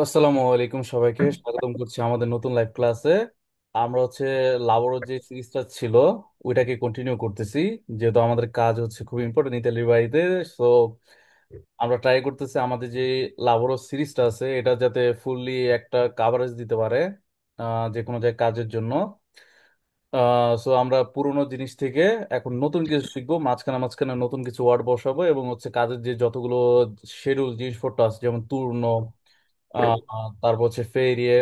আসসালামু আলাইকুম, সবাইকে স্বাগতম করছি আমাদের নতুন লাইভ ক্লাসে। আমরা লাবরের যে সিরিজটা ছিল ওইটাকে কন্টিনিউ করতেছি, যেহেতু আমাদের কাজ খুব ইম্পর্টেন্ট ইতালির বাড়িতে। সো আমরা ট্রাই করতেছি আমাদের যে লাবরের সিরিজটা আছে এটা যাতে ফুললি একটা কাভারেজ দিতে পারে যে কোনো জায়গায় কাজের জন্য। সো আমরা পুরোনো জিনিস থেকে এখন নতুন কিছু শিখবো, মাঝখানে মাঝখানে নতুন কিছু ওয়ার্ড বসাবো, এবং কাজের যে যতগুলো শিডিউল জিনিসপত্র আছে যেমন তুর্ন, তারপর ফেরিয়ে,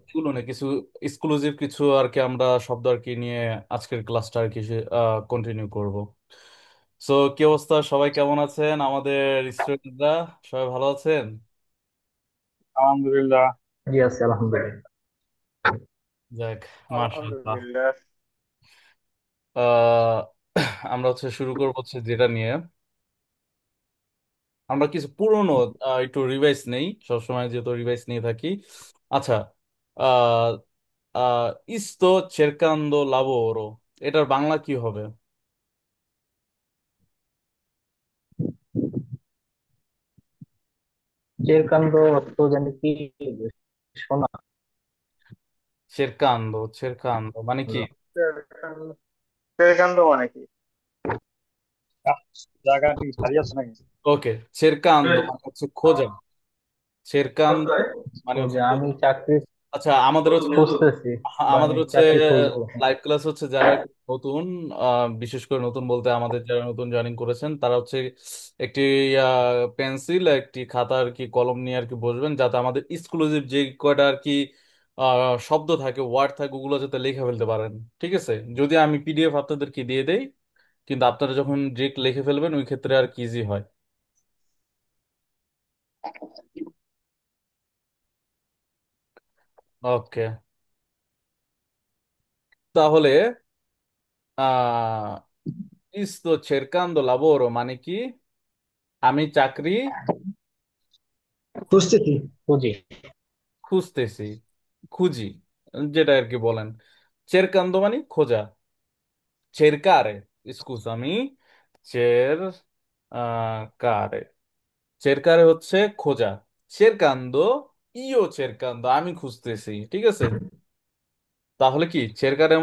এগুলো না কিছু এক্সক্লুসিভ কিছু আর কি আমরা শব্দ আর কি নিয়ে আজকের ক্লাসটা আর কি কন্টিনিউ করব। সো কি অবস্থা, সবাই কেমন আছেন? আমাদের স্টুডেন্টরা সবাই ভালো আছেন? আলহামদুলিল্লাহ। জি আছি আলহামদুলিল্লাহ। যাক, মাশাআল্লাহ। আলহামদুলিল্লাহ। আহ আমরা শুরু করবো যেটা নিয়ে আমরা কিছু পুরনো একটু রিভাইজ নেই, সবসময় যেহেতু রিভাইজ নিয়ে থাকি। আচ্ছা, আহ ইস্তো চেরকান্দো লাবোরো, এটার বাংলা কি হবে? চেরকান্দ অর্থ জানি কি? শোনা চেরকান্দো, চেরকান্দো মানে কি? হলো। কেকান্দ মানে কি? আহ, জায়গাটি খালি আছে নাকি? ওকে, চেরকান্দো মানে খোঁজা। চেরকান্দো মানে ও যে আমি চাকরি আচ্ছা, আমাদের খুঁজতেছি বা আমাদের আমি চাকরি খুঁজবো। লাইভ ক্লাস যারা একটু নতুন, বিশেষ করে নতুন বলতে আমাদের যারা নতুন জয়েনিং করেছেন তারা একটি পেন্সিল, একটি খাতা আর কি, কলম নিয়ে আর কি বসবেন, যাতে আমাদের এক্সক্লুসিভ যে কয়টা আর কি শব্দ থাকে, ওয়ার্ড থাকে, ওগুলো যাতে লিখে ফেলতে পারেন। ঠিক আছে? যদি আমি পিডিএফ আপনাদেরকে দিয়ে দেই, কিন্তু আপনারা যখন ডিরেক্ট লিখে ফেলবেন ওই ক্ষেত্রে আর কি ইজি হয়। ওকে, তাহলে আহ sto cercando lavoro মানে কি? আমি চাকরি খুঁজতেছি, খুঁজি। খুঁজতেছি, খুঁজি, যেটা আর কি বলেন। চেরকান্দো মানে খোঁজা, চেরকারে, স্কুসামি, চের কারে, চেরকারে খোঁজা, চেরকান্দো, ইও চেরকান্দো আমি খুঁজতেছি। ঠিক আছে? তাহলে কি চেরকারে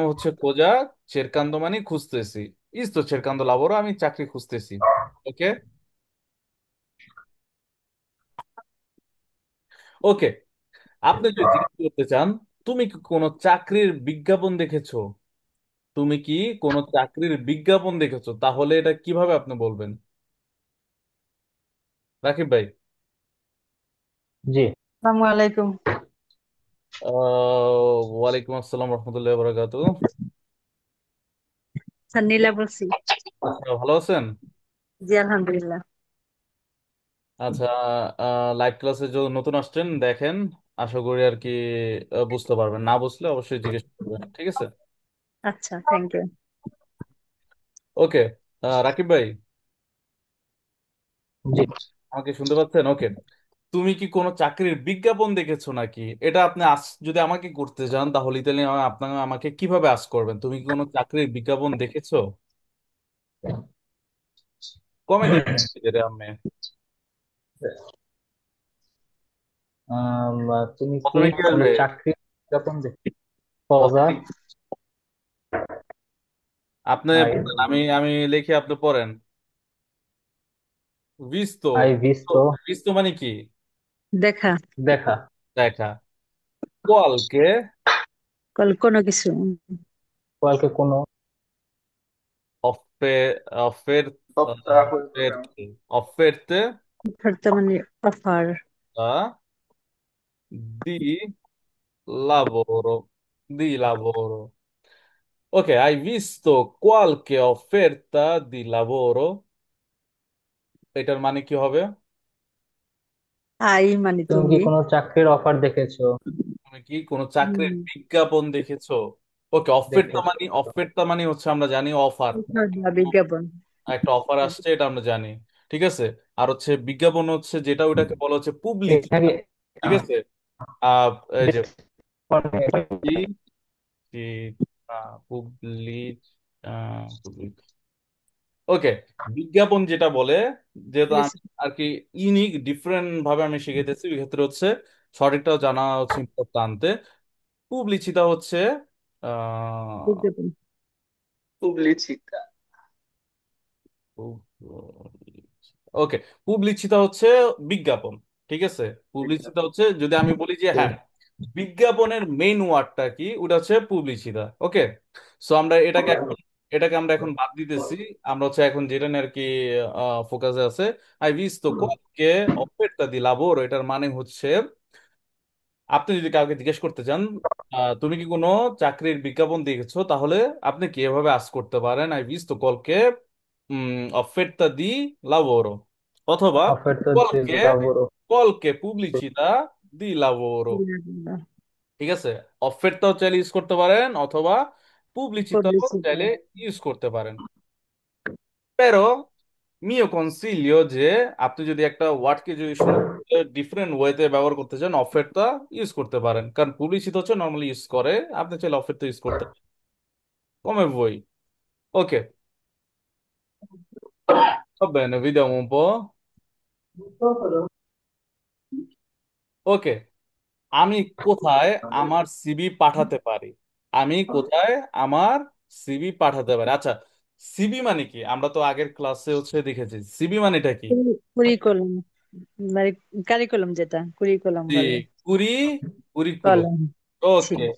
খোঁজা, চেরকান্দো মানে খুঁজতেছি, ইস তো চেরকান্দো লাবোরো আমি চাকরি খুঁজতেছি। ওকে, ওকে। আপনি যদি জিজ্ঞেস করতে চান, তুমি কি কোনো চাকরির বিজ্ঞাপন দেখেছো, তুমি কি কোনো চাকরির বিজ্ঞাপন দেখেছো, তাহলে এটা কিভাবে আপনি বলবেন, রাকিব ভাই? জি। আসসালামু আলাইকুম। ওয়ালাইকুম আসসালাম রহমতুল্লাহ বরাকাতু। স্যার নীলা বলছি। আচ্ছা, ভালো আছেন? জি আলহামদুলিল্লাহ। আচ্ছা, লাইভ ক্লাসে যদি নতুন আসছেন দেখেন, আশা করি আর কি বুঝতে পারবেন, না বুঝলে অবশ্যই জিজ্ঞেস করবেন। ঠিক আছে? আচ্ছা, থ্যাংক ইউ। ওকে, রাকিব ভাই, জি। আমাকে শুনতে পাচ্ছেন? ওকে, তুমি কি কোনো চাকরির বিজ্ঞাপন দেখেছো নাকি, এটা আপনি যদি আমাকে করতে চান তাহলে ইতালি আপনাকে আমাকে কিভাবে আস করবেন, তুমি কি কোনো চাকরির বিজ্ঞাপন দেখেছো? কমে দেখেছি আমি। তুমি কি প্রথমে কি কোনো আসবে? চাকরি বিজ্ঞাপন দেখি? পজা। প্রথমে আপনি আই পড়েন, আমি লিখি, আপনি পড়েন। visto, I visto। visto মানে কি? দেখা। দেখা। দেখা। qualche কোনো কিছু। কালকে কোনো offerte, সপ্তাহ হইতো কেন? offerte অফার মানে offer. di lavoro, di lavoro. Ok, hai visto qualche offerta di lavoro? এটার মানে কি হবে? আই মানে তুমি কি তুমি। কোনো চাকরির অফার দেখেছো? তুমি কি কোনো চাকরির হুম, বিজ্ঞাপন দেখেছো? ওকে, দেখেছো। অফারটা মানে আমরা জানি অফার, অফার বা বিজ্ঞাপন। একটা অফার আসছে এটা আমরা জানি। ঠিক আছে? আর বিজ্ঞাপন যেটা ওটাকে বলা এটাকে পুবলিচিতা। ঠিক আছে? আহ এই যে পুবলিক, ওকে, বিজ্ঞাপন যেটা বলে, যেহেতু আমি আর কি ইউনিক ডিফারেন্ট ভাবে আমি শিখেতেছি, ওই ক্ষেত্রে সঠিকটাও জানা হচ্ছে ইম্পর্ট্যান্তে। পুবলিচিতা হচ্ছে আহ বিজ্ঞাপন। Pubblicità. ওকে, পুবলিচিতা হচ্ছে বিজ্ঞাপন। ঠিক আছে, পুবলিচিতা হচ্ছে, যদি আমি বলি যে হ্যাঁ, বিজ্ঞাপনের মেইন ওয়ার্ডটা কি, ওটা হচ্ছে পুবলিচিতা। ওকে, সো আমরা এটাকে আমরা এখন বাদ দিতেছি। আমরা হচ্ছে এখন যেটা নিয়ে আর কি ফোকাসে আছে, I visto qualche offerta di lavoro, এটার মানে হচ্ছে আপনি যদি কাউকে জিজ্ঞেস করতে চান তুমি কি কোনো চাকরির বিজ্ঞাপন দেখেছো, তাহলে আপনি কি এভাবে আস্ক করতে পারেন, I visto qualche offerta di lavoro, অথবা Offerta qualche di lavoro. qualche pubblicità di lavoro। ঠিক আছে, অফারটাও চাইলে ইউজ করতে পারেন, অথবা পুবলিচিতাও পাবলিসিটি। চাইলে ইউজ করতে পারেন। pero mio consiglio যে আপনি যদি একটা ওয়ার্ডকে যদি সুন্দর ডিফারেন্ট ওয়েতে ব্যবহার করতে চান, অফারটা ইউজ করতে পারেন, কারণ পুবলিচিত হচ্ছে নর্মালি ইউজ করে, আপনি চাইলে অফারটা ইউজ করতে পারেন। come voi। Ok, va bene, vediamo un po'। ওকে, আমি কোথায় আমার সিভি পাঠাতে পারি? আমি কোথায় আমার সিভি পাঠাতে পারি? আচ্ছা, সিভি মানে কি, আমরা তো আগের ক্লাসে হচ্ছে দেখেছি সিভি মানেটা কি। কুরিকুলাম, মানে কারিকুলাম, যেটা কুরিকুলাম জি, বলে। কুরি কুরিকুলো। কলম। ছি। ওকে,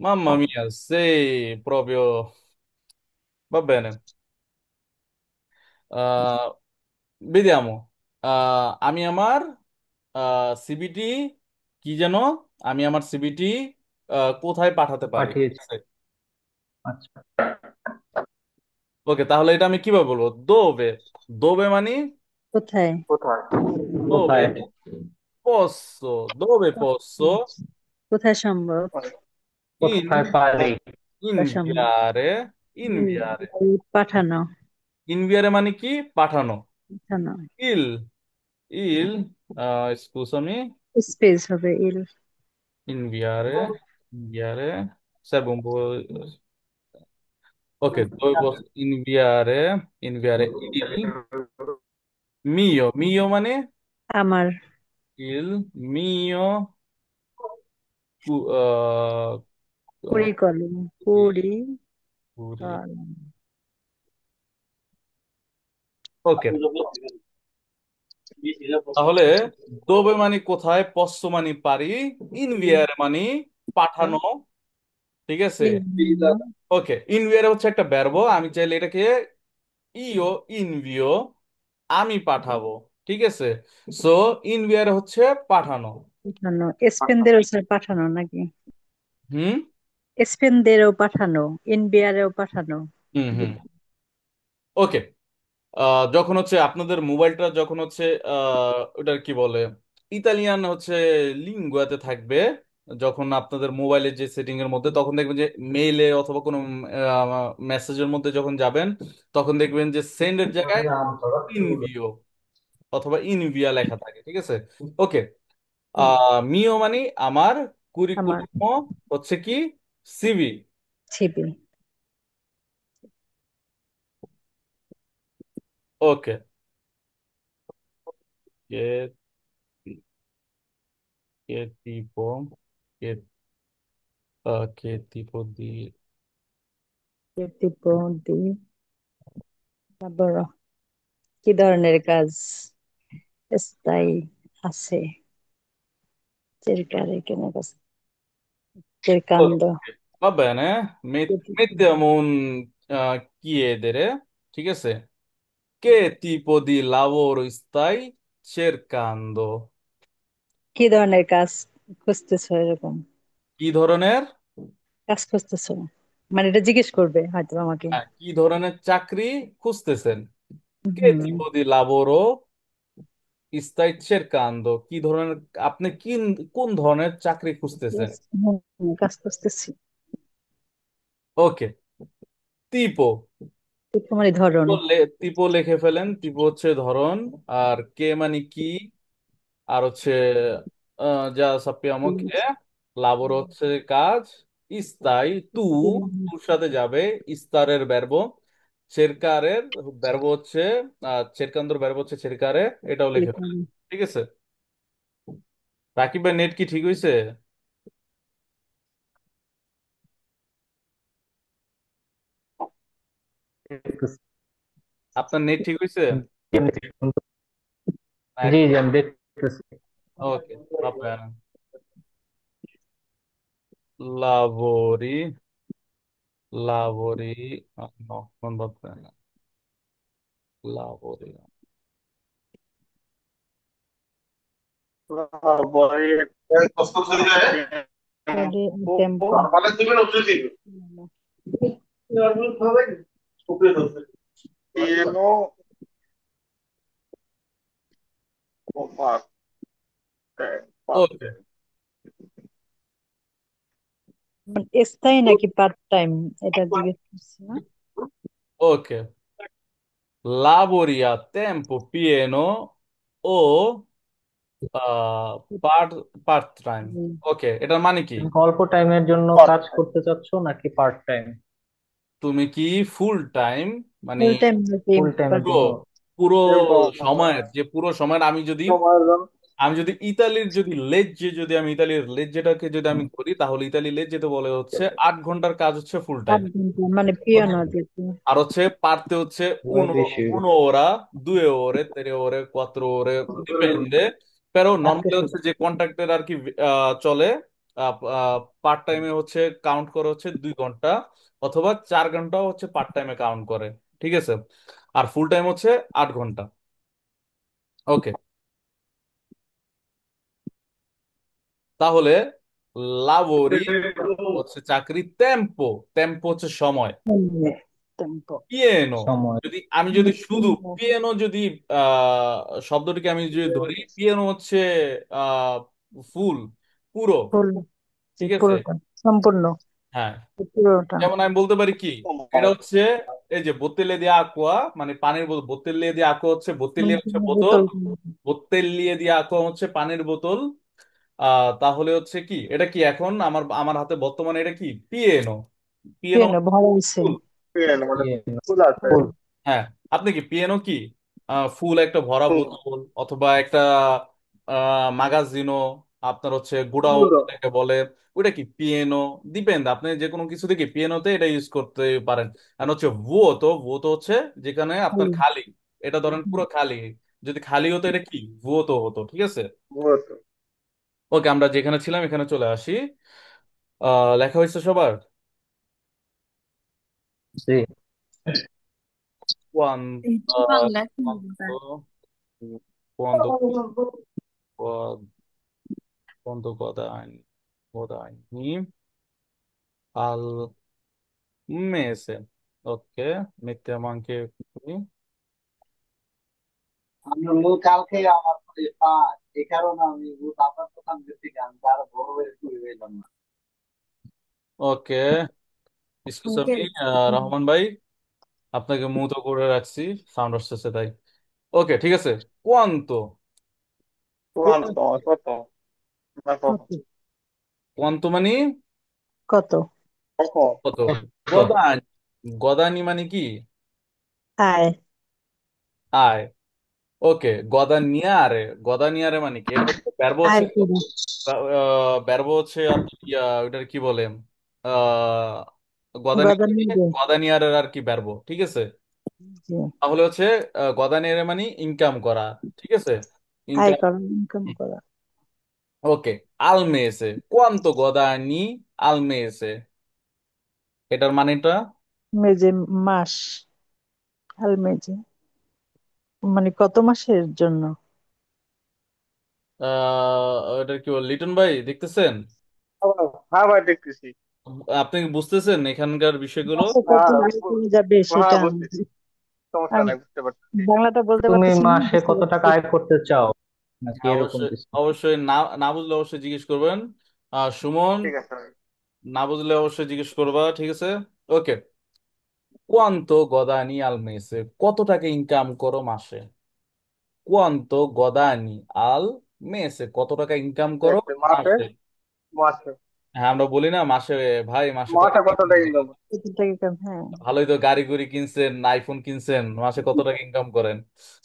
mamma mia, sei proprio, va bene। আহ, vediamo। আমি আমার সিবিটি কি যেন, আমি আমার সিবিটি কোথায় পাঠাতে পারি? ঠিক পাঠিয়েছি। আছে, আচ্ছা। ওকে, তাহলে এটা আমি কিভাবে বলবো? দোবে, দোবে মানে কোথায়? কোথায়? dove কোথায়? posso, dove posso কোথায় সম্ভব? কোথায় in- পারি? কোথায় সম্ভব? inviare, inviare, পাঠানো। inviare মানে কি? পাঠানো। পাঠানো। il scusami, স্পেস হবে ইল। inviare, inviare, serve un po', ok, dove posso inviare, inviare il mio মানে আমার। il mio cu- uh, কুড়িকলম। curi- কুড়ি curi- কলম। ওকে, তাহলে দোবে মানে কোথায়, পশ্চ মানে পারি, ইনভিয়ার মানে পাঠানো। ঠিক আছে, ওকে, ইনভিয়ার হচ্ছে একটা verb, আমি চাইলে এটাকে ইও ইনভিও, আমি পাঠাবো। ঠিক আছে, সো ইনভিয়ার হচ্ছে পাঠানো। পাঠানো, স্পেনদেরও স্যার পাঠানো নাকি? হুম স্পেনদেরও পাঠানো, ইনবিয়ারেও পাঠানো। হুম হুম ওকে, যখন হচ্ছে আপনাদের মোবাইলটা যখন হচ্ছে ওটার কি বলে, ইতালিয়ান হচ্ছে লিঙ্গুয়াতে থাকবে, যখন আপনাদের মোবাইলের যে সেটিং এর মধ্যে, তখন দেখবেন যে মেইলে অথবা কোনো মেসেজের মধ্যে যখন যাবেন, তখন দেখবেন যে সেন্ডের জায়গায় ইনভিও অথবা ইনভিয়া লেখা থাকে। ঠিক আছে, ওকে, মিও মানে আমার, আমার কুরিকুলাম হচ্ছে কি, সিভি। ছিবি। ওকে, কে কে tipo, কে কে tipo di tipo di lavoro, কি ধরনের কাজ? স্থায়ী আছে। cercare che ne cosa, Ok, cercando. va bene, mettiamo un chiedere, ঠিক আছে, che tipo di lavoro stai cercando? কি ধরনের কাজ খুঁজতেছো, এরকম কি ধরনের, কাজ খুঁজতেছো, মানে এটা জিজ্ঞেস করবে হয়তো আমাকে। হ্যাঁ, কি ধরনের চাকরি খুঁজতেছেন? কে হুম। tipo di lavoro stai cercando, কি ধরনের, আপনি কি, কোন ধরনের চাকরি খুঁজতেছেন? কাজ খুঁজতেছি। ওকে, tipo, মানে ধরন। tipo লিখে ফেলেন, tipo হচ্ছে ধরন, আর কে মানে কি, আর হচ্ছে যা sappiamo che lavoro হচ্ছে কাজ, স্থায়ী তু, তুর সাথে যাবে ইস্তারের ব্যর্ব, চেরকারের ব্যর্ব হচ্ছে চেরকান্দর ব্যর্ব হচ্ছে চেরকারে, এটাও লিখে ফেলেন। ঠিক আছে, রাকিব ভাই নেট কি ঠিক হয়েছে? দেখতেছি। আপনার নেট ঠিক হয়েছে? জি জি আমি দেখতেছি। ওকে, আপনার লাবরি লাবরি no, non va bene. Lavori. Body tempo. ওকে স্থায়ী নাকি পার্ট টাইম, এটা জিজ্ঞেস করছি না? Okay, lavori a tempo pieno o part part time. হুম। ওকে, এটার মানে কি? তুমি অল্প টাইমের জন্য কাজ করতে চাচ্ছ নাকি পার্ট টাইম? তুমি কি ফুল টাইম, মানে ফুল টাইম নাকি ফুল টাইমের part পুরো জন্য। পুরো সময়ের, যে পুরো সময়ের আমি যদি ইতালির যদি লেজ্জে যদি আমি ইতালির লেজ্জেটাকে যদি আমি করি, তাহলে ইতালি লেজ্জেতে বলে হচ্ছে 8 ঘন্টার কাজ হচ্ছে ফুল টাইম। 8 ঘন্টা মানে পিয়ানো যেহেতু। আর হচ্ছে পারতে হচ্ছে uno, বেশি। 1 ora, 2 ore, 3 ore, 4 ore, dipende. Pero আজকে নর্মালি হচ্ছে যে কন্ট্রাক্টের আর কি চলে, পার্ট টাইমে হচ্ছে কাউন্ট করে হচ্ছে 2 ঘন্টা, অথবা 4 ঘন্টাও হচ্ছে পার্ট টাইমে কাউন্ট করে। ঠিক আছে, আর ফুল টাইম হচ্ছে 8 ঘন্টা। ওকে, তাহলে লাবোরি হচ্ছে চাকরি, টেম্পো টেম্পো হচ্ছে সময়, টেম্পো পিয়েনো সময়। আমি যদি শুধু পিয়ানো যদি শব্দটিকে আমি যদি ধরি, পিয়ানো হচ্ছে আহ ফুল, পুরো। ফুল, ঠিক আছে, পুরোটা, সম্পূর্ণ, হ্যাঁ। পুরোটা। যেমন আমি বলতে পারি কি, এটা হচ্ছে এই যে বোতেলে দিয়ে আকোয়া, মানে পানির বোতল, বোতেলে দিয়ে আকোয়া হচ্ছে বোতেলে হচ্ছে বোতল, বোতল। বোতেলিয়ে দিয়ে আকোয়া হচ্ছে পানির বোতল। তাহলে হচ্ছে কি, এটা কি এখন আমার আমার হাতে বর্তমানে এটা কি পিয়েনো, পিয়েনো পিয়ানো ভরা আছে। ফুল। ইয়ে, ফুল। হ্যাঁ, আপনি কি পিয়ানো কি ফুল একটা ভরা বোতল, অথবা একটা মাগাজিনো, আপনার হচ্ছে গুড়াও যেটাকে বলে, ওটা কি পিয়ানো? ডিপেন্ড, আপনি যে কোনো কিছু থেকে পিয়ানোতে এটা ইউজ করতে পারেন। আর হচ্ছে ভুয়ো তো হচ্ছে যেখানে আপনার খালি, এটা ধরেন পুরো খালি, যদি খালি হতো এটা কি ভুয়ো হতো। ঠিক আছে, ওকে, আমরা যেখানে ছিলাম এখানে চলে আসি। লেখা হয়েছে সবার? জি। কোয়ান Bangla কোয়ান্তো কোয়ান্তো কোয়ান্তো গদানি গদানি al mese. Ok, mettiamo anche qui. আমি কালকে আমার পা, এই কারণে আমি আপনার দোকান থেকে আমি তার বড় হয়ে শুরু হইলাম না। Ok, scusami, রহমান ভাই, আপনাকে মুতো করে রাখছি, সাউন্ড আসতেছে তাই। ওকে, ঠিক আছে। কোয়ান্তো কত? কোয়ান্তো মানে কত? কত? তো গদানি, গদানি মানে কি? আয়। আয়। ওকে, গদানিয়ারে, গদানিয়ারে মানে কি? এটা হচ্ছে ব্যর্ব হচ্ছে, আয় করে। ব্যর্ব হচ্ছে আপনার ওটার কি বলে, আহ গদানি, গদা নিবে। গদানিয়ারের আর কি ব্যর্ব। ঠিক আছে, জি। তাহলে হচ্ছে গদানিয়ারে মানে ইনকাম করা। ঠিক আছে, আয় ইনকাম। করা, ইনকাম করা। ওকে, আলমেসে কোয়ান্তো গদানি আলমেসে, এটার মানেটা মেজে, মাস, আল মেজে, মানে কত মাসের জন্য? এটা কি বল, লিটন ভাই দেখতেছেন? হ্যাঁ ভাই দেখতেছি। আপনি কি বুঝতেছেন এখানকার বিষয়গুলো? মাসে কত হ্যাঁ আয় করা যাবে সেটা হ্যাঁ বুঝতেছি, সমস্যা আমি নাই, বুঝতে পারতেছি। বাংলাটা বলতে তুমি পারতেছি না, মাসে বুঝতে কত টাকা পারতেছি। আয় করতে চাও নাকি হ্যাঁ, এরকম অবশ্যই কিছু? অবশ্যই, না না বুঝলে অবশ্যই জিজ্ঞেস করবেন। সুমন, ঠিক আছে ভাই। না বুঝলে অবশ্যই জিজ্ঞেস করবা। ঠিক আছে, ওকে। কোয়ান্তো গদানি আল মেসে, কত টাকা ইনকাম করো মাসে? কোয়ান্তো গদানি আল মেসে, কত টাকা ইনকাম করো দেখতে মাসে, মাসে? মাসে হ্যাঁ, আমরা বলি না মাসে, ভাই মাসে কত মাসে টাকা কত income টাকা করেন? ইনকাম? কত টাকা কাম, হ্যাঁ। ভালোই তো, গাড়ি গুড়ি কিনছেন, আইফোন কিনছেন, মাসে কত টাকা ইনকাম করেন?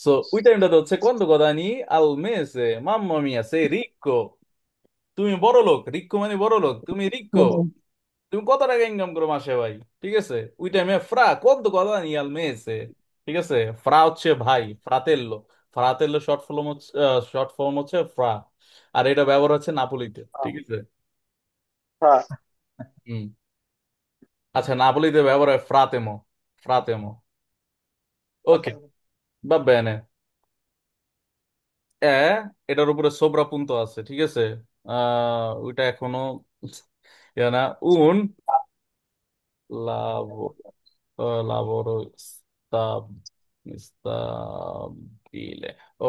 সো ওই টাইমটাতে হচ্ছে কোয়ান্তো গদানি আল মেসে, মাম্মা মিয়া সে রিক্কো। তুমি বড় লোক, রিক্কো মানে বড় লোক, তুমি রিক্কো। হুম। তুমি কত টাকা ইনকাম করো মাসে ভাই? ঠিক আছে, ওই টাইমে ফ্রা কত কথা নিয়াল মেয়েছে। ঠিক আছে, ফ্রা হচ্ছে ভাই, ফ্রাতেল্লো। ফ্রাতেল্লো শর্ট ফর্ম হচ্ছে ফ্রা। আর এটা ব্যবহার হচ্ছে নাপোলিতে, ঠিক আছে। হ্যাঁ। হুম। আচ্ছা, নাপোলিতে ব্যবহার হয় ফ্রাতেমো। ফ্রাতেমো। ওকে, আচ্ছা। va bene. এ, এটার উপরে সোবরা পুন্ত আছে, ঠিক আছে। ওইটা এখনো ইয়া না, উন লাভো, lavoro stabile.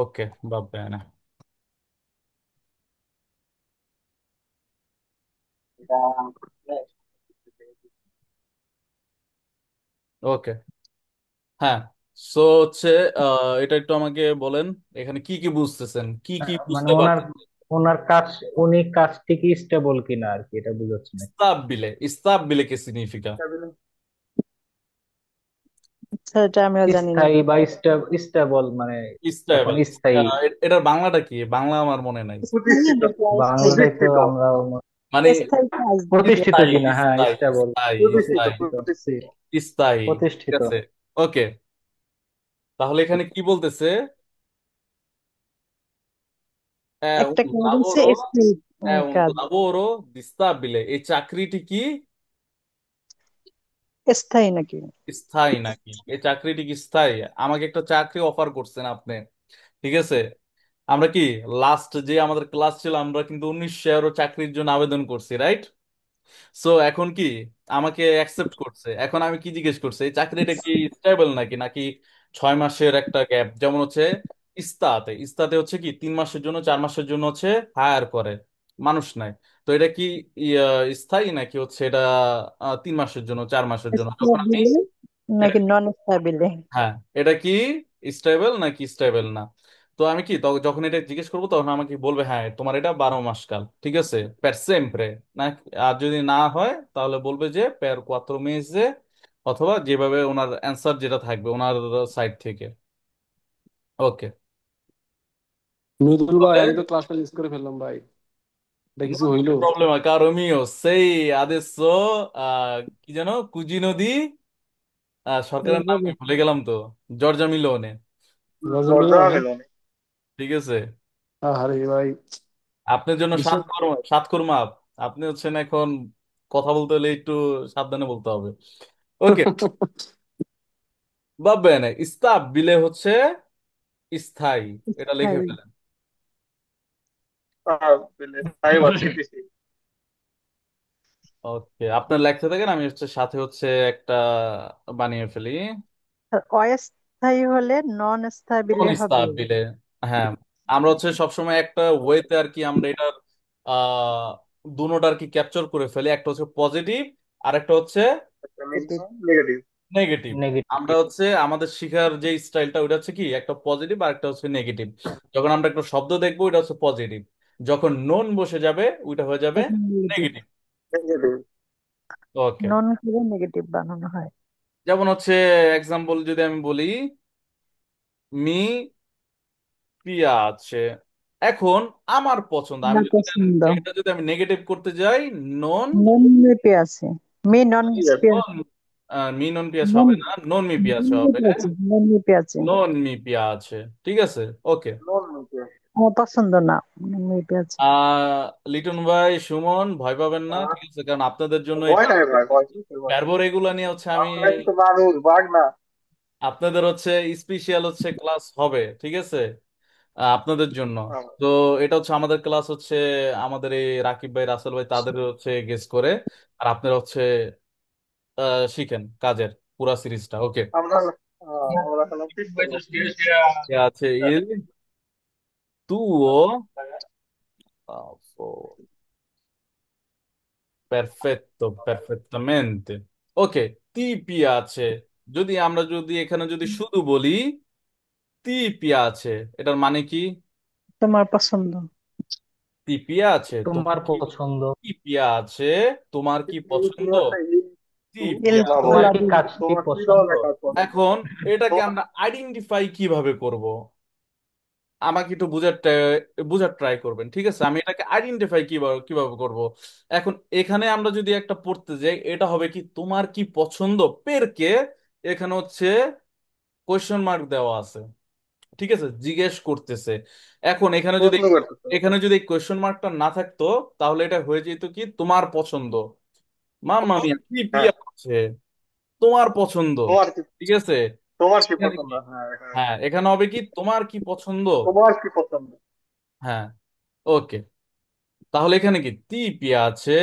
Ok, va bene. এটা ওকে, হ্যাঁ। সো হচ্ছে এটা একটু আমাকে বলেন, এখানে কি কি বুঝতেছেন, কি কি মানে বুঝতে ওনার পারছেন? ওনার কাজ, উনি কাজটি কি স্টেবল কিনা আর কি, এটা বুঝাচ্ছে নাকি? Stabile, stabile che significa? আচ্ছা, এটা আমিও জানি না। স্থায়ী বা স্টেবল মানে এখন Stable. স্থায়ী। এটার বাংলাটা কি? বাংলা আমার মনে নাই। স্থায়ী প্রতিষ্ঠিত। নাকি অস্থায়ী? বাংলায় তো প্রতিষ্ঠিত। আমরা মানে স্থায়ী কাজ দিবে। প্রতিষ্ঠিত স্থায়ী, কিনা, হ্যাঁ স্থায়ী, স্টেবল। স্থায়ী, প্রতিষ্ঠিত। স্থায়ী, প্রতিষ্ঠিত প্রতিষ্ঠিত। স্থায়ী। ঠিক প্রতিষ্ঠিত। আছে, ওকে। তাহলে এখানে কি বলতেছে? একটা Un কাজ হচ্ছে lavoro, স্থায়ী è un কাজ, lavoro di stabile। এই চাকরিটি কি স্থায়ী নাকি? স্থায়ী নাকি? এই চাকরিটি কি স্থায়ী? আমাকে একটা চাকরি অফার করছেন আপনি, ঠিক আছে। আমরা কি লাস্ট যে আমাদের ক্লাস ছিল, আমরা কিন্তু 19 চাকরির জন্য আবেদন করছি, রাইট? সো এখন কি আমাকে অ্যাকসেপ্ট করছে, এখন আমি কি জিজ্ঞেস করছি, এই চাকরিটা কি স্টেবল নাকি, নাকি 6 মাসের একটা গ্যাপ, যেমন হচ্ছে ইস্তাতে, ইস্তাতে হচ্ছে কি 3 মাসের জন্য 4 মাসের জন্য হচ্ছে হায়ার করে, মানুষ নাই। তো এটা কি ইয়া, স্থায়ী নাকি হচ্ছে এটা 3 মাসের জন্য 4 মাসের জন্য, যখন আমি স্থাবিলে এটা, নাকি নন স্থাবিলে? হ্যাঁ, এটা কি স্টেবল নাকি স্টেবল না। তো আমি কি যখন এটা জিজ্ঞেস করবো তখন আমাকে বলবে হ্যাঁ তোমার এটা 12 মাস কাল, ঠিক আছে, পের সেম্প্রে না। আর যদি না হয় তাহলে বলবে যে পের কোয়াত্রো মেসে, অথবা যেভাবে ওনার অ্যান্সার যেটা থাকবে ওনার সাইড থেকে। ওকে, মৃদুল ভাই, তাহলে আমি তো ক্লাসটা মিস করে ফেললাম ভাই। এটা কিছু হইলো? প্রবলেম কারো মিও সেই আদেশ, কি যেন কুজিনো দি, সরকারের নাম কি ভুলে গেলাম তো, জর্জা মিলোনে, রজনীও দরজা না? মেলনে। ঠিক আছে। আরে ভাই, আপনার জন্য বিষয়। 7 মাপ। আপনি হচ্ছেন এখন কথা বলতে হলে একটু সাবধানে বলতে হবে। ওকে, va bene, stabile হচ্ছে স্থায়ী, এটা লিখে স্থায়ী। ফেলেন। পেলে তাই বাচ্চা। ওকে, আপনার লেখতে থাকেন, আমি হচ্ছে সাথে হচ্ছে একটা বানিয়ে ফেলি। আর অস্থায়ী হলে নন কোন স্থাবিলে হবে। স্টাবিলে, হ্যাঁ। আমরা হচ্ছে সবসময় একটা ওয়েতে আর কি আমরা এটার আহ দুটোটা আর কি ক্যাপচার করে ফেলি, একটা হচ্ছে পজিটিভ আর একটা হচ্ছে নেগেটিভ। নেগেটিভ। আমরা নেগেটিভ। হচ্ছে আমাদের শিখার যে স্টাইলটা ওটা হচ্ছে কি একটা পজিটিভ আর একটা হচ্ছে নেগেটিভ। যখন আমরা একটা শব্দ দেখবো ওটা হচ্ছে পজিটিভ, যখন নন বসে যাবে ওইটা হয়ে যাবে তখন নেগেটিভ। নেগেটিভ। নেগেটিভ। ওকে, নন করে নেগেটিভ বানানো হয়। যেমন হচ্ছে এক্সাম্পল যদি আমি বলি, মি পিয়াছে, এখন আমার পছন্দ, আমি আমার যদি পছন্দ। এটা যদি আমি নেগেটিভ করতে যাই, নন, নন মেপে আছে। মে নন মি নন পিয়াছে নন হবে না, নন মি পিয়াছে হবে, মেপে আছে, নন মেপে আছে। নন মি পিয়াছে, ঠিক আছে। ওকে, নন নিচে। আমার পছন্দ না, নন মেপে আছে। লিটন ভাই, সুমন, ভয় পাবেন না, ঠিক আছে, কারণ আপনাদের জন্য এই ভয় নাই ভাই, ভয় কিসের ভয়? প্যারবো এগুলা নিয়ে হচ্ছে আমি আমরা কিন্তু মানুষ, বাঘ না। আপনাদের হচ্ছে স্পেশাল হচ্ছে ক্লাস হবে, ঠিক আছে, আপনাদের জন্য। হ্যাঁ। তো এটা হচ্ছে আমাদের ক্লাস হচ্ছে আমাদের এই রাকিব ভাই, রাসেল ভাই তাদের হচ্ছে গেস করে, আর আপনারা হচ্ছে শিখেন কাজের পুরা সিরিজটা। ওকে, আমরা আমরা হলাম পিস্তল। আছে ইল tuo, perfetto, perfettamente। ওকে, তি পিয়াছে, যদি আমরা যদি এখানে যদি শুধু বলি তি পিয়াছে, এটার মানে কি? তোমার পছন্দ। তি পিয়াছে, তোমার তোমার কি? পছন্দ। তি পিয়াছে, তোমার কি এই পছন্দ? ক্রিয়াটা এই তি টু ইল পিয়াছে। তোমার লাভরে। কি কাজটি তোমার কি পছন্দ? ধরনের কাজ পছন্দ? এখন এটাকে আমরা আইডেন্টিফাই কিভাবে করব? আমাকে একটু বুঝার ট্রাই করবেন, ঠিক আছে? আমি এটাকে আইডেন্টিফাই কিভাবে কিভাবে করব। এখন এখানে আমরা যদি একটা পড়তে যাই, এটা হবে কি তোমার কি পছন্দ পেরকে, এখানে হচ্ছে কোয়েশ্চেন মার্ক দেওয়া আছে, ঠিক আছে, জিজ্ঞেস করতেছে। এখন প্রশ্ন করতেছে। এখানে যদি কোয়েশ্চেন মার্কটা না থাকতো, তাহলে এটা হয়ে যেত কি তোমার পছন্দ। মাম্মা মিয়া কি হ্যাঁ, পিয়া আছে, তোমার পছন্দ, তোমার কি ঠিক আছে। তোমার কি এখানে পছন্দ? কি, হ্যাঁ হ্যাঁ, হ্যাঁ এখানে হবে কি তোমার কি পছন্দ। তোমার কি পছন্দ? হ্যাঁ, ওকে। তাহলে এখানে কি তি পিয়া আছে।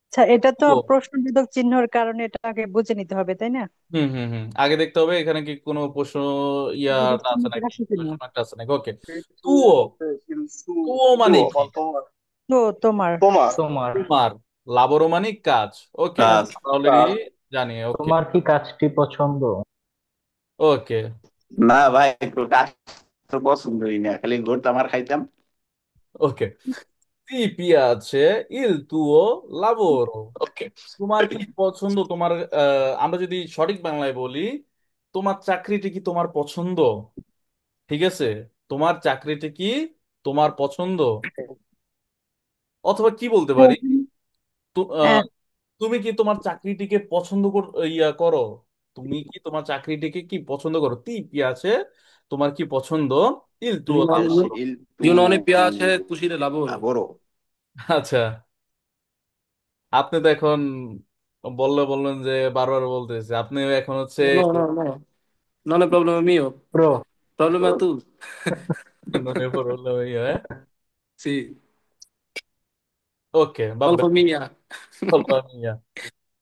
আচ্ছা, এটা তো ও, প্রশ্নবোধক চিহ্নর কারণে এটা আগে বুঝে নিতে হবে, তাই না? হুম হুম হুম, আগে দেখতে হবে এখানে কি কোনো প্রশ্ন প্রশ্নবোধক ইয়াটা আছে চিহ্নটা নাকি, রাখছি না। কোয়েশ্চেন মার্কটা আছে নাকি। ওকে। কিন্তু তুও, হচ্ছে কিন্তু তুও তো মানে কি? আমার তোমার তো তোমার। তোমার তোমার তোমার, লাবরও মানে কাজ। ওকে, কাজ। আমরা অলরেডি কাজ। জানি। ওকে, তোমার কি কাজটি পছন্দ? ওকে, না ভাই, একটু কাজ তো পছন্দই না, খালি ঘুরতাম আর খাইতাম। ওকে। তি পিয়াce il tuo lavoro। ওকে, তোমার কি পছন্দ, তোমার আমরা যদি সঠিক বাংলায় বলি, তোমার চাকরিটি কি তোমার পছন্দ, ঠিক আছে? তোমার চাকরিটি কি তোমার পছন্দ। অথবা কি বলতে পারি, তো, হ্যাঁ, তুমি কি তোমার চাকরিটিকে করো, তুমি কি তোমার চাকরিটিকে কি পছন্দ করো। তি পিয়াce, তোমার কি পছন্দ, il tuo lavoro। Il Io non mi tuo piace cucire lavoro. lavoro। আচ্ছা, আপনি তো এখন বললেন যে বারবার বলতেছে, আপনি এখন হচ্ছে No, no, no, no. Non è problema mio, pro. problema tu. মনে পড়লো ইয়ে। Sì, ওকে, ভাববে colpa mia, কল্পা মিয়া,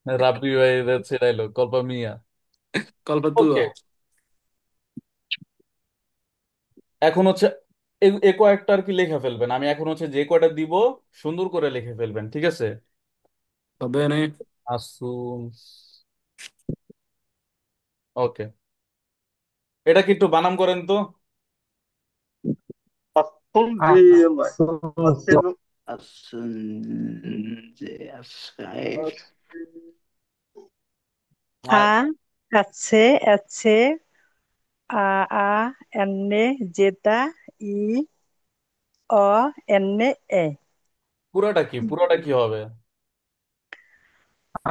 রাব্বি ভাই ছেড়াইলো কল্পা মিয়া। colpa ওকে, tua. এখন হচ্ছে এ কয়েকটা আর কি লেখা ফেলবেন, আমি এখন হচ্ছে যে কয়টা দিব সুন্দর করে লিখে ফেলবেন, ঠিক আছে? Va bene? আসুন, ওকে, এটা কি একটু বানাম করেন তো। Assunzione. Assunzione. Assunzione। আ আছে, আছে, আ, আ, এনে, জেতা, ই, অ, এনে, এ। পুরাটা কি হবে?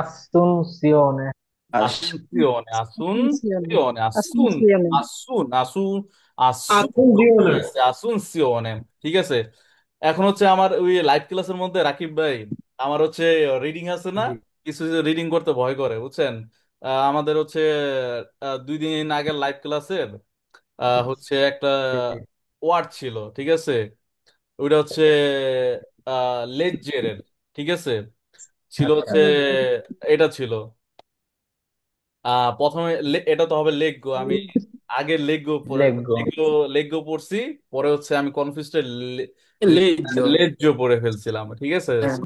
আসুনসিওনে। Assunzione, আসুনসিওনে, assunzione, আসুনসিওনে। আসুনসিওনে। assunzione, ঠিক আছে। এখন হচ্ছে আমার ওই লাইভ ক্লাসের মধ্যে রাকিব ভাই, আমার হচ্ছে রিডিং আছে না, জি কিছু রিডিং করতে ভয় করে, বুঝছেন? আমাদের হচ্ছে 2 দিন আগের লাইভ ক্লাসের হচ্ছে একটা জি। ওয়ার্ড ছিল, ঠিক আছে? ওইটা হচ্ছে লেজের, ঠিক আছে, ছিল আচ্ছা। হচ্ছে, এটা ছিল প্রথমে এটা তো হবে লেগ গো। আমি আগে লেগ গো লেগো। লেগ গো পড়ছি, পরে হচ্ছে আমি কনফিউজড È leggio. লেজ্জো পড়ে ফেলছিলাম, ঠিক আছে। Eh. So,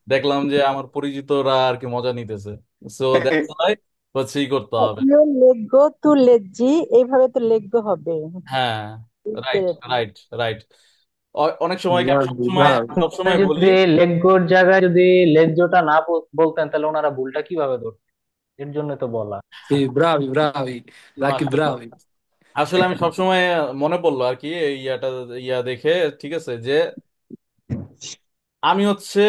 দেখলাম যে আমার পরিচিতরা আর কি মজা নিতেছে, সো দ্যাটস ওয়াই হচ্ছে ই করতে হবে। ইউ লেগো টু লেজি, এইভাবে তো লেগো হবে। হ্যাঁ, রাইট রাইট রাইট। অনেক সময় কি আমি Bravi, সবসময় bravi. সবসময় বলি, যদি লেগোর জায়গায় যদি লেজ্জোটা না বলতেন তাহলে ওনারা ভুলটা কিভাবে ধরতেন? এর জন্য তো বলা। Sì, bravi, bravi. Lucky, মাশাআল্লাহ। bravi. আসলে আমি সবসময় মনে পড়লো আর কি এই ইয়া দেখে, ঠিক আছে, যে আমি হচ্ছে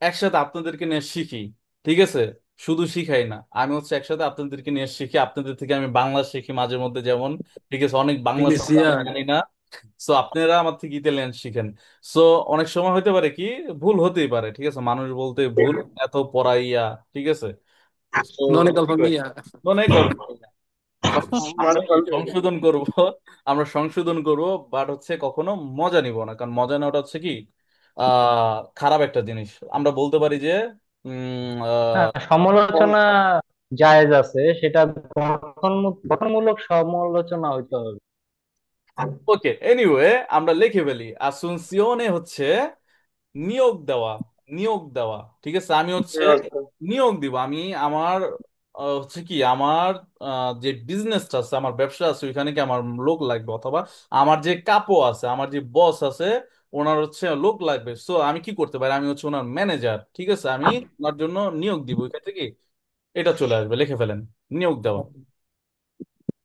একসাথে আপনাদেরকে নিয়ে শিখি, ঠিক আছে, শুধু শিখাই না, আমি হচ্ছে একসাথে আপনাদেরকে নিয়ে শিখি, আপনাদের থেকে আমি বাংলা শিখি মাঝে মধ্যে যেমন, ঠিক আছে, অনেক বাংলা শব্দ আমি Veneziano. জানি না, সো আপনারা আমার থেকে ইতালিয়ান শিখেন। সো অনেক সময় হতে পারে কি, ভুল হতেই পারে, ঠিক আছে, মানুষ বলতে ভুল, এত পড়াইয়া, ঠিক আছে। So Non è colpa mia. মনে গল্প সবসময় আমরা কি Manuel. সংশোধন করব, আমরা সংশোধন করব, বাট হচ্ছে কখনো মজা নিব না, কারণ মজা নেওয়াটা হচ্ছে কি খারাপ একটা জিনিস। আমরা বলতে পারি যে হ্যাঁ, সমালোচনা জায়েজ আছে, সেটা গঠনমূলক সমালোচনা হইতে হবে। ওকে, এনিওয়ে আমরা লিখে ফেলি আসুনসিওনে হচ্ছে নিয়োগ দেওয়া, নিয়োগ দেওয়া, ঠিক আছে। আমি হচ্ছে নিয়োগ দিব, আমি আমার হচ্ছে কি আমার যে বিজনেসটা আছে, আমার ব্যবসা আছে, ওইখানে কি আমার লোক লাগবে, অথবা আমার যে কাপো আছে, আমার যে বস আছে, ওনার হচ্ছে লোক লাগবে। সো আমি কি করতে পারি, আমি হচ্ছে ওনার ম্যানেজার, ঠিক আছে, আমি ওনার জন্য নিয়োগ দিব, ওইখান থেকে এটা চলে আসবে, লিখে ফেলেন নিয়োগ দেওয়া।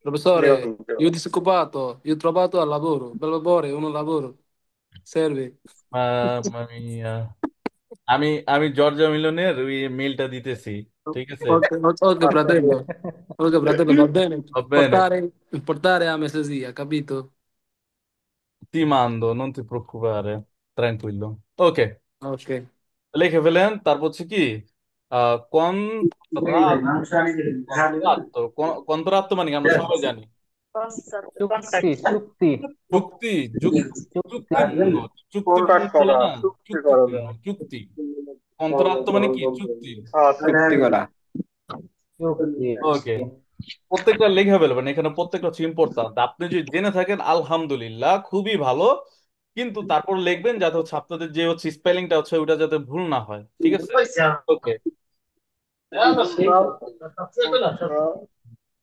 Professore, io disoccupato, io ho trovato al lavoro, per favore, un lavoro, serve. মামা মিয়া। আমি জর্জিয়া মিলনের ওই মেলটা দিতেছি, ঠিক আছে? Ok, ok, fratello, va bene. Va bene, Portare a mestesia, capito? ti mando, non ti preoccupare, tranquillo. Ok, Ok. লিখে ফেলেন। তারপর হচ্ছে কি কন্ত্রাত্ত। কন্ত্রাত্ত মানে কি আমরা সবাই জানি। চুক্তি কন্ট্রাক্ট। চুক্তি যুক্তি চুক্তি যুক্তিপূর্ণ। চুক্তিপূর্ণ কন্ট্যাক্ট বলে করা, না, চুক্তি করা চুক্তিপূর্ণ, যায়। চুক্তি। কন্ত্রাত্ত মানে কি? চুক্তি। চুক্তি করা। চুক্তি ওকে, প্রত্যেকটা লেখা ফেলবেন, এখানে প্রত্যেকটা হচ্ছে ইম্পর্টেন্ট। আপনি যদি জেনে থাকেন আলহামদুলিল্লাহ, খুবই ভালো। কিন্তু তারপর লিখবেন যাতে হচ্ছে আপনাদের যে হচ্ছে স্পেলিংটা হচ্ছে ওটা যাতে ভুল না হয়, ঠিক আছে? ওকে,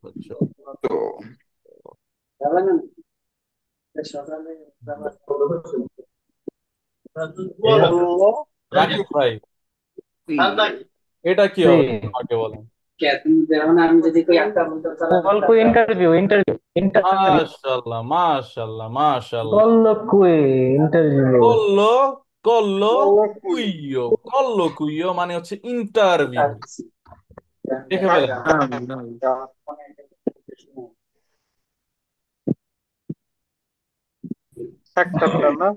আচ্ছা। তো মূল্য রাকিব ভাই, এটা কি হবে আমাকে বলেন। অল্প ইন্টারভিউ ইন্টারভিউ ইন্টারভিউ মাশাল্লাহ, মাশাল্লাহ, মাশাল্লাহ। কল্লোকুই ইন্টারভিউ করলো, করলো, মূল্য কুইয়ো। করলো কুইয়ো মানে হচ্ছে ইন্টারভিউ। দেখে ফেলেন। Bravi, bravi. সাক্ষাৎকার না,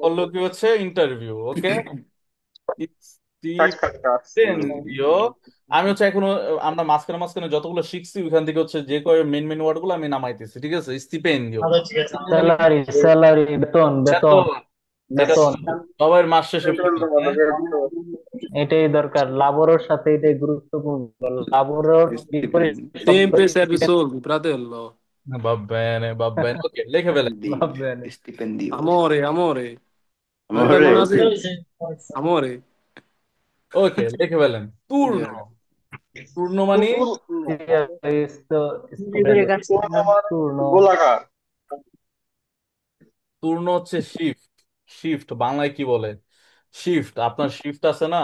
করলো কি হচ্ছে ইন্টারভিউ। ওকে, সাক্ষাৎকার। স্টিপেন্ডিও। আমি হচ্ছে এখনো আমরা মাঝখানে মাঝখানে যতগুলো শিখছি ওইখান থেকে হচ্ছে যে কয় মেন মেন ওয়ার্ড গুলো আমি নামাইতেছি, ঠিক আছে? স্টিপেন্ডিও মানে কি? স্যালারি স্যালারি বেতন বেতন বেতন। এটা বেতন সবাই মাস শেষে বেতন বলি, দেওয়া হ্যাঁ? লাগে। এটাই দরকার লাবোরের সাথে এটাই গুরুত্বপূর্ণ লাবোরের বিপরীত শব্দ Sempre serve soldi, fratello. বাব্বানে, বাব্বানে। ওকে, লিখে ফেলেন। ভাববে না। স্টিপেন্ডিও। Amore, amore. Non আমরে vengono così? Amore. ওকে, লিখে ফেলেন। পূর্ণ। Yeah. পূর্ণ মানে বিপরীত কাজ। পূর্ণ মানে পূর্ণ গোলাকার। পূর্ণ হচ্ছে শিফট। শিফট বাংলায় কি বলে? শিফট। আপনার শিফট আছে না,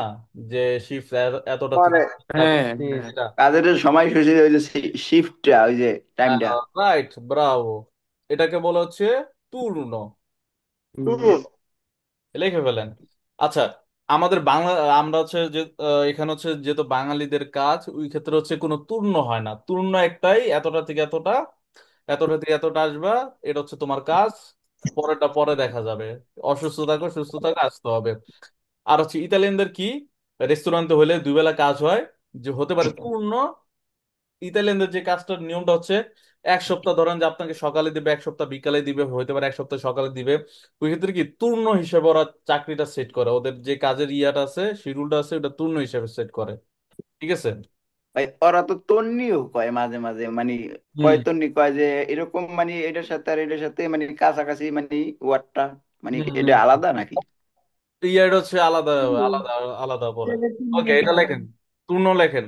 যে শিফট এতটা থেকে মানে কাজ, Eh. এটা। কাজের সময় শেষে ওই যে শিফটটা, ওই যে টাইমটা। Right, Bravo. এটাকে বলা হচ্ছে পূর্ণ। পূর্ণ লিখে ফেলেন। আচ্ছা, আমাদের বাংলা আমরা হচ্ছে যে এখানে হচ্ছে যেহেতু বাঙালিদের কাজ, ওই ক্ষেত্রে হচ্ছে কোনো তুর্ণ হয় না। তুর্ণ একটাই, এতটা থেকে এতটা, এতটা থেকে এতটা আসবা, এটা হচ্ছে তোমার কাজ। পরেরটা পরে দেখা যাবে। অসুস্থ থাকো, সুস্থ থাকো, আসতে হবে। আর হচ্ছে ইতালিয়ানদের কি, রেস্টুরেন্টে হলে দুই বেলা কাজ হয়, যে হতে পারে পূর্ণ। ইতালিয়ানদের যে কাজটার নিয়মটা হচ্ছে 1 সপ্তাহ, ধরেন যে আপনাকে সকালে দিবে, 1 সপ্তাহ বিকালে দিবে, হতে পারে 1 সপ্তাহ সকালে দিবে। ওই ক্ষেত্রে কি পূর্ণ হিসেবে ওরা চাকরিটা সেট করে, ওদের যে কাজের ইয়াটা আছে, শিডিউলটা আছে, ওটা পূর্ণ হিসেবে সেট করে, ঠিক আছে? ভাই ওরা তো তন্নিও কয় মাঝে মাঝে, মানে হুম, কয় তন্নি কয় যে এরকম, মানে এটার সাথে আর এটার সাথে মানে কাছাকাছি, মানে ওয়ার্ডটা মানে হুম, এটা হুম। আলাদা নাকি? ইয়াটা হচ্ছে আলাদা, আলাদা, আলাদা পরে। ওকে, এটা লেখেন, পূর্ণ লেখেন।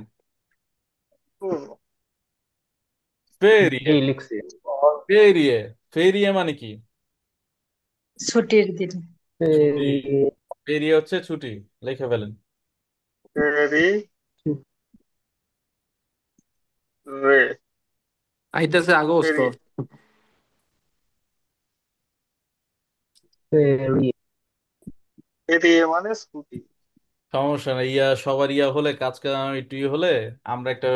পূর্ণ ফেরিয়ে। জি লিখছি ফেরিয়ে। ফেরিয়ে মানে কি? ছুটির দিন। ছুটি। ফেরিয়ে হচ্ছে ছুটি। লিখে ফেলেন। ফেরি রে Aitese ফেরি agosto. ফেরি ফেরি মানে স্কুটি। সমস্যা নাই, সবার হলে কাজ কাম একটু হলে আমরা একটা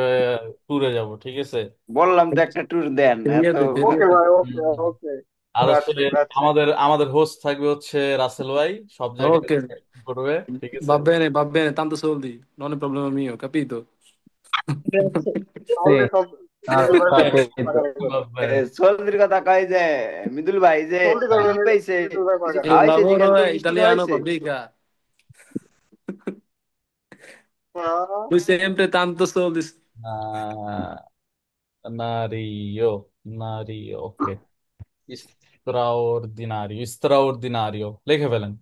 ট্যুরে যাব, ঠিক আছে? বললাম তো একটা ট্যুর দেন এত। Feriate, ওকে feriate. ভাই, ওকে হুম। ওকে। আর হচ্ছে যাচ্ছি যাচ্ছি। আমাদের আমাদের হোস্ট থাকবে হচ্ছে রাসেল ভাই, সব জায়গায় Ok, করবে, ঠিক আছে? va bene, tanto soldi, non è problema mio, capito? তাহলে সব আর মৃদুল ভাই কাকে টাকা লাগবে। চৌধুরীর কথা কয় যে মৃদুল ভাই যে চলতে পারবে ই পাইছে, মৃদুল ভাই এই যে টাকা। Il খাওয়াইছে lavoro যেখান è থেকে মিষ্টি italiano, খাওয়াইছে। fabrica. আহ, Lui sempre tanto soldi. নারিও, নারিও। ওকে, স্ট্রাঅর্ডিনারিও, স্ট্রাঅর্ডিনারিও লিখে ফেলেন।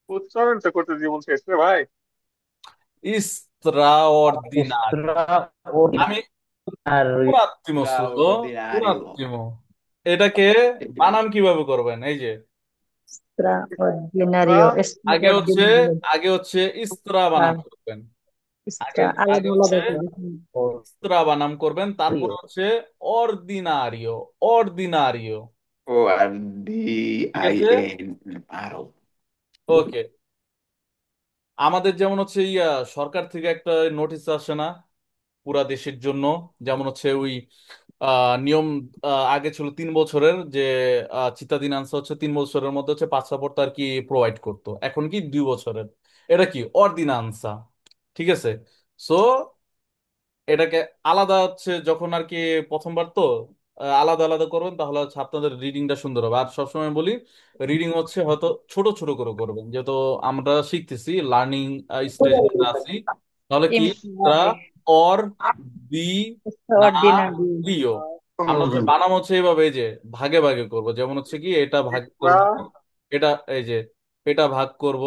উচ্চারণটা করতে দিয়ে বলছে রে ভাই। স্ট্রাঅর্ডিনারিও। আমি extraordinary un attimo solo, un Straordinario. attimo। এটাকে বানান কিভাবে করবেন? এই যে না, এক্সট্রাঅর্ডিনারিও। আগে হচ্ছে এক্সট্রাঅর্ডিনারিও। আগে হচ্ছে ইস্ত্রা বানান করবেন। আগে আগে আলাদা হচ্ছে আলাদা করে। ইস্ত্রা বানাম করবেন, তারপর হচ্ছে অর্দিনারিও। অর্দিনারিও, ও আর ডি ঠিক আই আছে। এন আরো। ওকে, আমাদের যেমন হচ্ছে ইয়া সরকার থেকে একটা নোটিশ আসে না পুরা দেশের জন্য, যেমন হচ্ছে ওই নিয়ম আগে ছিল 3 বছরের, যে চিত্তাধীন আনসার হচ্ছে 3 বছরের মধ্যে হচ্ছে পাসপোর্ট আর কি প্রোভাইড করতো, এখন কি 2 বছরের। এটা কি অর্ডিনান্সা, ঠিক আছে। সো এটাকে আলাদা হচ্ছে যখন আর কি প্রথমবার তো আলাদা আলাদা করবেন, তাহলে হচ্ছে আপনাদের রিডিংটা সুন্দর হবে। আর সবসময় বলি রিডিং হচ্ছে হয়তো ছোট ছোট করে করবেন, যেহেতু আমরা শিখতেছি, লার্নিং স্টেজে আছি। তাহলে কি ত্রা, এমপ্লয়, অর, দি, না, অর্ডিনারি। রিও। আমরা হচ্ছে বানাম হচ্ছে এইভাবে, এই যে ভাগে ভাগে করব, যেমন হচ্ছে কি এটা ভাগ ইসরা করব, এটা এই যে এটা ভাগ করব,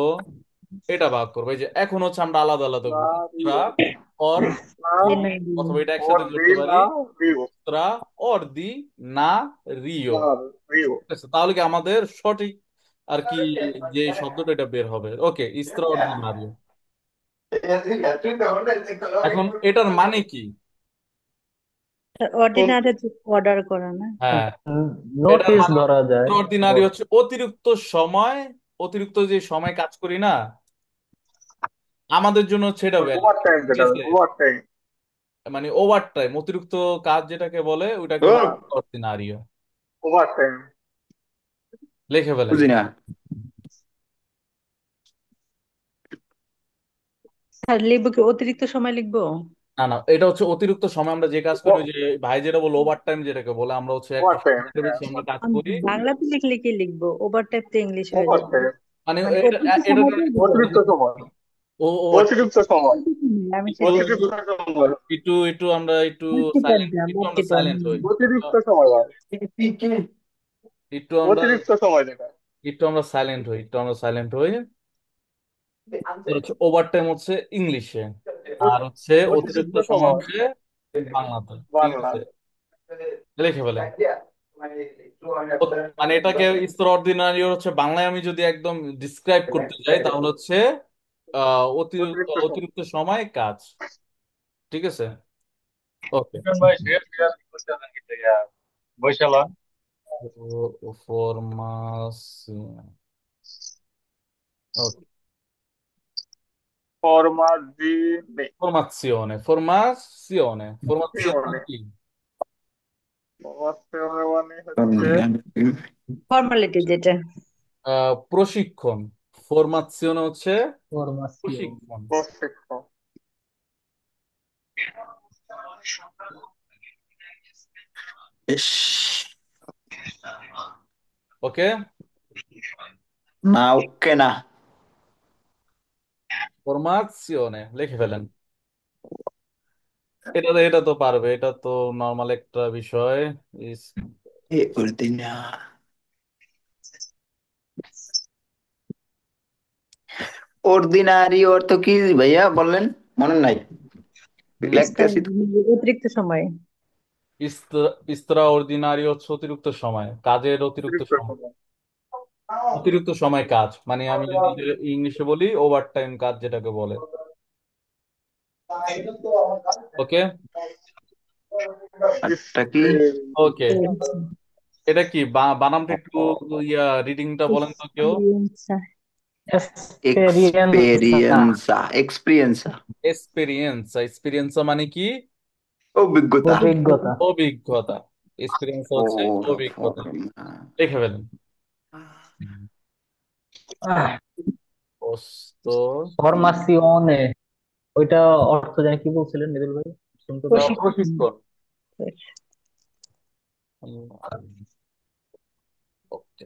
এটা ভাগ করবো। এই যে এখন হচ্ছে আমরা আলাদা আলাদা না করবো, ইসরা, রিও অর, না দি, অর্ডিনারি। অথবা এটা ওর একসাথে দি করতে পারি, না রিও ইসরা, অর, দি, না, রিও। না রিও ঠিক আছে, তাহলে কি আমাদের সঠিক আর কি যে শব্দটা এটা বের হবে। ওকে, ইসরা অর্ডিনারিও। এখন এটার মানে কি? কোন অর্ডিনারি অর্ডার করা না? হ্যাঁ, এটার নোটিশ মানে ধরা যায়। অর্ডিনারি হচ্ছে অতিরিক্ত সময়, অতিরিক্ত যে সময় কাজ করি না আমাদের জন্য হচ্ছে এটা ভ্যালিড, ওভার টাইম, ঠিক যেটা আছে। Over time. মানে ওভার টাইম, অতিরিক্ত কাজ যেটাকে বলে ওইটাকে বলে ও অর্ডিনারিও। Over time. লিখে ফেলেন। বুঝি না। স্যার লিখবো কি, অতিরিক্ত সময় লিখবো? না না, এটা হচ্ছে অতিরিক্ত সময় আমরা যে কাজ করি, ওই যে ভাই যেটা বলো ওভার টাইম, যেটাকে বলে আমরা হচ্ছে একটা ওভার টাইম, সময়ের হ্যাঁ। বেশি আমরা কাজ আমি করি। বাংলাতে লিখলে কি লিখবো? ওভার টাইপ তো ইংলিশ হয়ে ওভার যাবে। টাইম, মানে মানে এটা অতিরিক্ত এটা সময়টাই বলতে অতিরিক্ত হবে। সময়। Over time. অতিরিক্ত সময়, আমি একটু সেটাই একটু অতিরিক্ত সময়, একটু একটু আমরা একটু বাড়তি সাইলেন্ট, পারবা, একটু আমরা বাড়তি সাইলেন্ট পারবা। হই। অতিরিক্ত সময় হয়। একটু আমরা অতিরিক্ত সময় যেটা। একটু আমরা সাইলেন্ট হই, একটু আমরা সাইলেন্ট হই। তো হচ্ছে ওভার টাইম হচ্ছে ইংলিশে, আর হচ্ছে অতিরিক্ত অতিরিক্ত সময় সময় হচ্ছে বাংলাতে, ঠিক বাংলা। আছে। লিখে ফেলেন। মানে এটাকে স্তর অর্ডিনারি হচ্ছে বাংলায় আমি যদি একদম ডিসক্রাইব করতে যাই, তাহলে হচ্ছে অতিরিক্ত অতিরিক্ত সময়। অতিরিক্ত সময় কাজ, ঠিক আছে। ওকে, চিকেন ভাই শেষ বিয়ার করতে আছেন কি থেকে বৈশালা। ফরমাস, ওকে, ফরমাজিনে। ফরমাzione মানে কি? ফরমাজিone মানে হচ্ছে ফর্মালিটি যেটা। প্রশিক্ষণ। ফরমাzione হচ্ছে ফরমাসিওন। প্রশিক্ষণ। প্রশিক্ষণ। ইস, ওকে, না ওকে না। ফরমাzione লিখে ফেলেন। এটা তো পারবে, এটা তো নর্মাল একটা বিষয়। ইস, এ অর্ডিনা অর্ডিনারি অর্থ কি ভাইয়া বললেন? মনে নাই, হুম, লিখতে আসি তো। অতিরিক্ত সময়। ইস্ত্রা অর্ডিনারি হচ্ছে অতিরিক্ত সময়, কাজের অতিরিক্ত অতিরিক্ত সময়। সময়। অতিরিক্ত সময় কাজ মানে আমি যদি ইংলিশে বলি ওভার টাইম কাজ যেটাকে বলে। ওকে, আরটা কি? ওকে, এটা কি বানামটা একটু ইয়া রিডিংটা বলেন তো কেউ। এক্সপেরিয়েন্সা। এক্সপেরিয়েন্সা, এক্সপেরিয়েন্সা, এক্সপিরিয়েন্স, এক্সপিরিয়েন্স মানে কি? অভিজ্ঞতা। অভিজ্ঞতা। অভিজ্ঞতা। এক্সপিরিয়েন্স হচ্ছে ওর অভিজ্ঞতা। ফর্মা লিখে ফেলেন। পোস্ত, ফরমাসিওনে, ওইটা অর্থ জানি কি বলছিলেন নিদুল ভাই, শুনতে পাই। প্রশিক্ষণ। প্রশিক্ষণ। ওকে,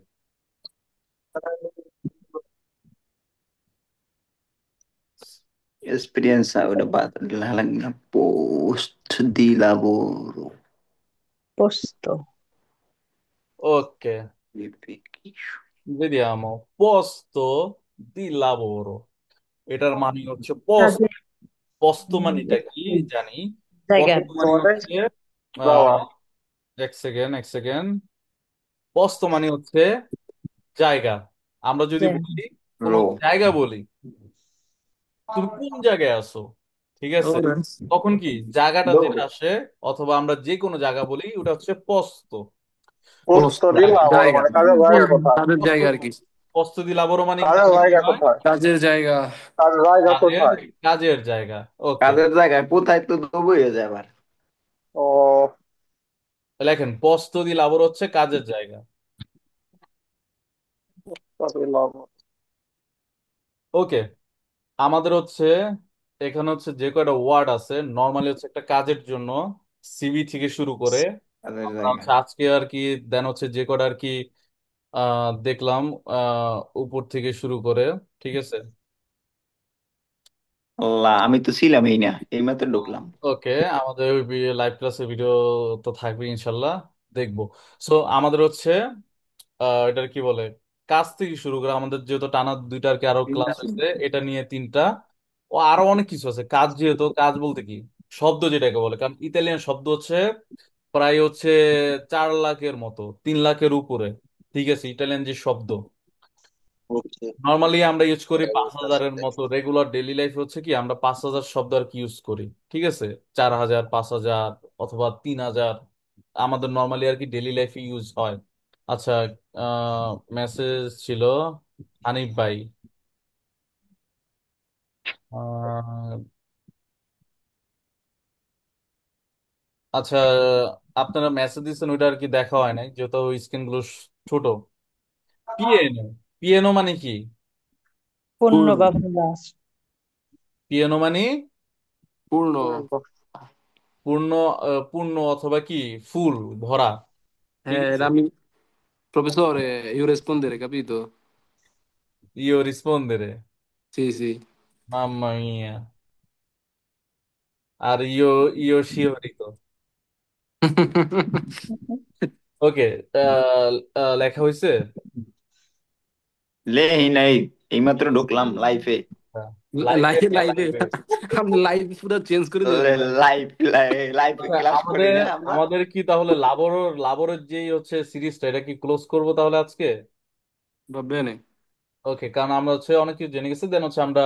esperienza udah la post di lavoro. পোস্ত। ওকে, vediamo posto di lavoro, এটার মানে হচ্ছে পোস্ট। কাজে পোস্ত মানেটা কি জানি। জায়গা। পোস্ত মানে মানে হচ্ছে যাওয়া। আহ, এক সেকেন্ড এক সেকেন্ড। পোস্ত মানে হচ্ছে জায়গা। আমরা যদি জায়গা। বলি কোনো Ro. জায়গা বলি, তুমি কোন জায়গায় আছো, ঠিক আছে? ওরে তখন কি জায়গাটা দৌড়। যেটা আসে, অথবা আমরা যে কোনো জায়গা বলি, ওটা হচ্ছে প্রস্থ। প্রস্ত পোস্ত দিলাম ওর জায়গা, মানে কাজের জায়গা কোথায়? কাজের প্রস্থ জায়গা আর কি। প্রস্থ দিলাবরও মানে কাজের মানে কি জায়গা হয়? কোথায়? কাজের জায়গা। কাজের জায়গা কাজের কোথায়? কাজের জায়গা। ওকে, কাজের জায়গায় কোথায় তো দৌড় হয়ে যায় আবার। ও লেখেন প্রস্থ দিলাবর হচ্ছে কাজের জায়গা। দিলাম। ওকে, আমাদের হচ্ছে এখানে হচ্ছে যে কয়টা ওয়ার্ড আছে নর্মালি হচ্ছে একটা কাজের জন্য, সিভি থেকে শুরু করে কাজের আমরা জায়গা। হচ্ছে আজকে আর কি, দেন হচ্ছে যে কয়টা আর কি দেখলাম উপর থেকে শুরু করে। ঠিক আছে? আল্লাহ, আমি তো ছিলামই না, এইমাত্র ঢুকলাম। ওকে, আমাদের লাইভ ক্লাসের ভিডিও তো থাকবে ইনশাল্লাহ, দেখবো। সো আমাদের হচ্ছে এটার কি বলে, কাজ থেকে শুরু করে আমাদের যেহেতু টানা দুইটা আর কি আরো ক্লাস হয়েছে, এটা নিয়ে তিনটা, ও আরো অনেক কিছু আছে। কাজ যেহেতু, কাজ বলতে কি, শব্দ যেটাকে বলে, কারণ ইতালিয়ান শব্দ হচ্ছে প্রায় হচ্ছে 4 লাখের মতো, 3 লাখের উপরে। ঠিক আছে? ইটালিয়ান যে শব্দ নর্মালি আমরা ইউজ করি 5,000-এর মতো, রেগুলার ডেইলি লাইফে হচ্ছে কি আমরা 5,000 শব্দ আর কি ইউজ করি। ঠিক আছে? 4,000, 5,000 অথবা 3,000 আমাদের নর্মালি আর কি ডেইলি লাইফে ইউজ হয়। আচ্ছা, মেসেজ ছিল হানিফ ভাই। আহ, আচ্ছা, আপনারা মেসেজ দিচ্ছেন ওইটা আর কি দেখা হয় নাই, যেহেতু স্ক্রিন গুলো ছোট। পিএনও, পিএনও মানে কি? পূর্ণ পূর্ণ, বা প্লাস। পিএনও মানে পূর্ণ। পূর্ণ, পূর্ণ অথবা কি ফুল, ভরা। ঠিক আছে? Era mi professore, io rispondere, capito? ইও রিসপন্দেরে, Sì, sì. মাম্মা মিয়া, আর ইও, ইও শিহরিত। ওকে, লেখা হয়েছে। লেহি নাই, এইমাত্র ঢুকলাম লাইফে। লাইফে, লাইভে লাইভে লাইফে। আপনি লাইভ পুরো চেঞ্জ করে দিলেন ভাই। লাইফ, লাইফে আচ্ছা, ক্লাস করি আমাদের না আমরা। আমাদের কি তাহলে লাবরের যেই হচ্ছে সিরিজটা, এটা কি ক্লোজ করবো তাহলে আজকে? Va bene. ওকে, কারণ আমরা হচ্ছে অনেক কিছু জেনে গেছি, দেন হচ্ছে আমরা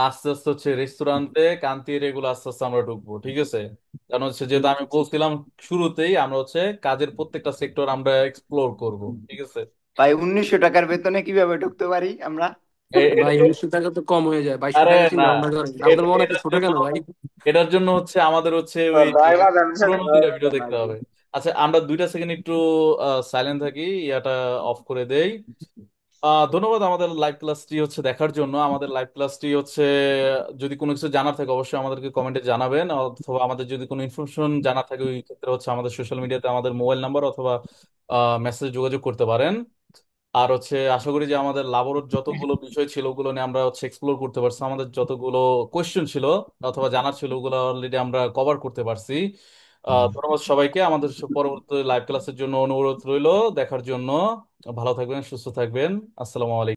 আস্তে আস্তে হচ্ছে রেস্টুরেন্টে কান্তির এগুলো আস্তে আস্তে আমরা ঢুকবো। ঠিক আছে? কারণ হচ্ছে যেহেতু আমি বলছিলাম শুরুতেই, আমরা হচ্ছে কাজের প্রত্যেকটা সেক্টর আমরা এক্সপ্লোর করব। ঠিক আছে? ভাই, 1900 টাকার বেতনে কিভাবে ঢুকতে পারি আমরা? ভাই এটা, 1900 টাকা তো কম হয়ে যায়, 2200 আরে টাকা না, চিন্তা ভাবনা করেন, আপনার মনে এত এটার ছোট জন্য, কেন ভাই? এটার জন্য হচ্ছে আমাদের হচ্ছে ওই যে ড্রাইভার পুরোনো দুইটা ভিডিও দেখতে হবে। আচ্ছা, আমরা 2টা সেকেন্ড একটু সাইলেন্ট থাকি, ইয়াটা অফ করে দেই। ধন্যবাদ আমাদের লাইভ ক্লাসটি হচ্ছে দেখার জন্য। আমাদের লাইভ ক্লাসটি হচ্ছে, যদি কোনো কিছু জানার থাকে অবশ্যই আমাদেরকে কমেন্টে জানাবেন, অথবা আমাদের যদি কোনো ইনফরমেশন জানা থাকে ওই ক্ষেত্রে হচ্ছে আমাদের সোশ্যাল মিডিয়াতে আমাদের মোবাইল নাম্বার অথবা মেসেজ যোগাযোগ করতে পারেন। আর হচ্ছে আশা করি যে আমাদের লাবরের যতগুলো বিষয় ছিল ওগুলো নিয়ে আমরা হচ্ছে এক্সপ্লোর করতে পারছি, আমাদের যতগুলো কোয়েশ্চেন ছিল অথবা জানার ছিল ওগুলো অলরেডি আমরা কভার করতে পারছি। ধন্যবাদ সবাইকে। আমাদের পরবর্তী লাইভ ক্লাসের জন্য অনুরোধ রইল দেখার জন্য। ভালো থাকবেন, সুস্থ থাকবেন। আসসালামু আলাইকুম।